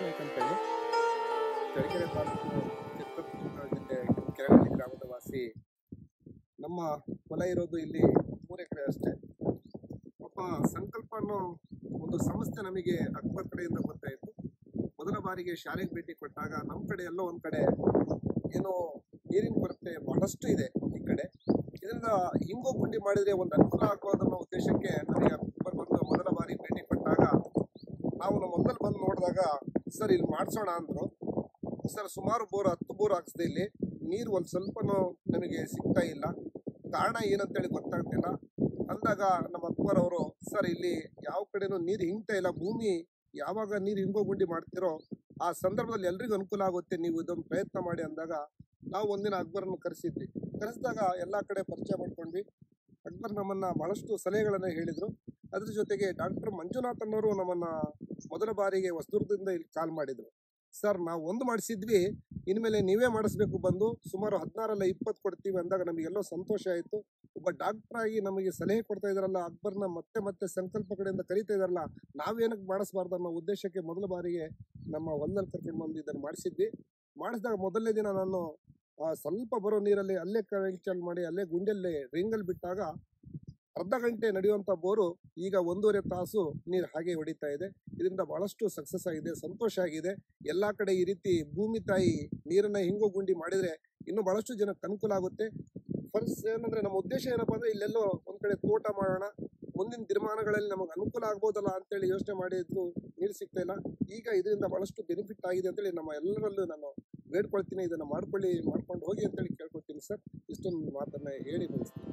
ನಾಯ್ಕ ಅಂತೇಳಿ ಚಳ್ಳಕೆರೆ ತಾಲೂಕು ಚಿತ್ರದುರ್ಗ ಜಿಲ್ಲೆ ಕೆರಗಳ್ಳಿ ಗ್ರಾಮದ ವಾಸಿ. ನಮ್ಮ ಹೊಲ ಇರೋದು ಇಲ್ಲಿ 3 ಎಕರೆ ಅಷ್ಟೇ. ಒಬ್ಬ ಸಂಕಲ್ಪ ಅನ್ನೋ ಒಂದು ಸಂಸ್ಥೆ ನಮಗೆ ಅಕ್ಬರ್ ಕಡೆಯಿಂದ ಗೊತ್ತಾಯಿತು. ಮೊದಲ ಬಾರಿಗೆ ಶಾಲೆಗೆ ಭೇಟಿ ಕೊಟ್ಟಾಗ ನಮ್ಮ ಕಡೆ ಎಲ್ಲೋ ಒಂದು ಕಡೆ ಏನೋ ನೀರಿನ ಕೊರತೆ ಬಹಳಷ್ಟು ಇದೆ ಈ ಕಡೆ. ಇದರಿಂದ ಹಿಂಗೋ ಗುಂಡಿ ಮಾಡಿದರೆ ಒಂದು ಅನುಕೂಲ ಆಗ್ಬೋದು ಅನ್ನೋ ಉದ್ದೇಶಕ್ಕೆ ನನಗೆ ಅಕ್ಬರ್ ಬಂದು ಮೊದಲ ಬಾರಿ ಭೇಟಿ ಕೊಟ್ಟಾಗ ನಾವು ನಮ್ಮ ಹೊಲದಲ್ಲಿ ಬಂದು ನೋಡಿದಾಗ ಸರ್ ಇಲ್ಲಿ ಮಾಡಿಸೋಣ ಅಂದರು. ಸರ್ ಸುಮಾರು 10 ಬೋರ್ ಹಾಕ್ಸಿದೆ. ಇಲ್ಲಿ ನೀರು ಒಂದು ಸ್ವಲ್ಪನೂ ನಮಗೆ ಸಿಗ್ತಾ ಇಲ್ಲ, ಕಾರಣ ಏನಂತೇಳಿ ಗೊತ್ತಾಗ್ತಿಲ್ಲ ಅಂದಾಗ ನಮ್ಮ ಅಕ್ಬರ್ ಅವರು ಸರ್ ಇಲ್ಲಿ ಯಾವ ಕಡೆನೂ ನೀರು ಹಿಂಗ್ತಾ ಇಲ್ಲ, ಭೂಮಿ ಯಾವಾಗ ನೀರು ಹಿಂಗೋ ಗುಂಡಿ ಮಾಡ್ತಿರೋ ಆ ಸಂದರ್ಭದಲ್ಲಿ ಎಲ್ರಿಗೂ ಅನುಕೂಲ ಆಗುತ್ತೆ, ನೀವು ಇದೊಂದು ಪ್ರಯತ್ನ ಮಾಡಿ ಅಂದಾಗ ನಾವು ಒಂದಿನ ಅಕ್ಬರನ್ನು ಕರೆಸಿದಾಗ ಎಲ್ಲ ಕಡೆ ಪರಿಚಯ ಮಾಡ್ಕೊಂಡ್ವಿ. ಅಕ್ಬರ್ ನಮ್ಮನ್ನು ಭಾಳಷ್ಟು ಸಲಹೆಗಳನ್ನು ಹೇಳಿದರು. ಅದ್ರ ಜೊತೆಗೆ ಡಾಕ್ಟರ್ ಮಂಜುನಾಥ್ ಅನ್ನೋರು ನಮ್ಮನ್ನು ಮೊದಲ ಬಾರಿಗೆ ಹೊಸದುರ್ಗದಿಂದ ಇಲ್ಲಿ ಕಾಲ್ ಮಾಡಿದರು. ಸರ್ ನಾವು ಒಂದು ಮಾಡಿಸಿದ್ವಿ, ಇನ್ಮೇಲೆ ನೀವೇ ಮಾಡಿಸ್ಬೇಕು, ಬಂದು ಸುಮಾರು 16 ಅಲ್ಲ 20 ಕೊಡ್ತೀವಿ ಅಂದಾಗ ನಮಗೆಲ್ಲೋ ಸಂತೋಷ ಆಯಿತು. ಒಬ್ಬ ಡಾಕ್ಟರ್ ಆಗಿ ನಮಗೆ ಸಲಹೆ ಕೊಡ್ತಾ ಇದ್ದಾರಲ್ಲ, ಅಕ್ಬರ್ನ ಮತ್ತೆ ಸಂಕಲ್ಪ ಕಡೆಯಿಂದ ಕರೀತಾ ಇದ್ದಾರಲ್ಲ, ನಾವೇನಕ್ಕೆ ಮಾಡಿಸ್ಬಾರ್ದು ಅನ್ನೋ ಉದ್ದೇಶಕ್ಕೆ ಮೊದಲ ಬಾರಿಗೆ ನಮ್ಮ ಹೊಲದಲ್ಲಿ ಕರ್ಕೊಂಡು ಬಂದು ಇದನ್ನು ಮಾಡಿಸಿದ್ವಿ. ಮಾಡಿಸಿದಾಗ ಮೊದಲನೇ ದಿನ ನಾನು ಸ್ವಲ್ಪ ಬರೋ ನೀರಲ್ಲಿ ಅಲ್ಲೇ ಚಾಲು ಮಾಡಿ ಅಲ್ಲೇ ಗುಂಡಲ್ಲಿ ರಿಂಗಲ್ಲಿ ಬಿಟ್ಟಾಗ ಅರ್ಧ ಗಂಟೆ ನಡೆಯುವಂಥ ಬೋರು ಈಗ 1.5 ತಾಸು ನೀರು ಹಾಗೆ ಹೊಡಿತಾ ಇದೆ. ಇದರಿಂದ ಭಾಳಷ್ಟು ಸಕ್ಸಸ್ ಆಗಿದೆ, ಸಂತೋಷ ಆಗಿದೆ. ಎಲ್ಲ ಕಡೆ ಈ ರೀತಿ ಭೂಮಿ ತಾಯಿ ನೀರನ್ನು ಹಿಂಗೋ ಗುಂಡಿ ಮಾಡಿದರೆ ಇನ್ನೂ ಭಾಳಷ್ಟು ಜನಕ್ಕೆ ಅನುಕೂಲ ಆಗುತ್ತೆ. ಫಸ್ಟ್ ಏನಂದರೆ ನಮ್ಮ ಉದ್ದೇಶ ಏನಪ್ಪ ಅಂದರೆ ಇಲ್ಲೆಲ್ಲೋ ಒಂದು ಕಡೆ ತೋಟ ಮಾಡೋಣ, ಮುಂದಿನ ದಿನಮಾನಗಳಲ್ಲಿ ನಮಗೆ ಅನುಕೂಲ ಆಗ್ಬೋದಲ್ಲ ಅಂತೇಳಿ ಯೋಚನೆ ಮಾಡಿದ್ರು ನೀರು ಸಿಗ್ತಾ ಇಲ್ಲ. ಈಗ ಇದರಿಂದ ಭಾಳಷ್ಟು ಬೆನಿಫಿಟ್ ಆಗಿದೆ ಅಂತೇಳಿ ನಮ್ಮ ಎಲ್ಲರಲ್ಲೂ ನಾನು ಬೇಡ್ಕೊಳ್ತೀನಿ. ಇದನ್ನು ಮಾಡ್ಕೊಂಡು ಹೋಗಿ ಅಂತೇಳಿ ಕೇಳ್ಕೊಳ್ತೀನಿ ಸರ್. ಇಷ್ಟೊಂದು ಮಾತನ್ನು ಹೇಳಿ ಮುಗಿಸ್ತೀನಿ.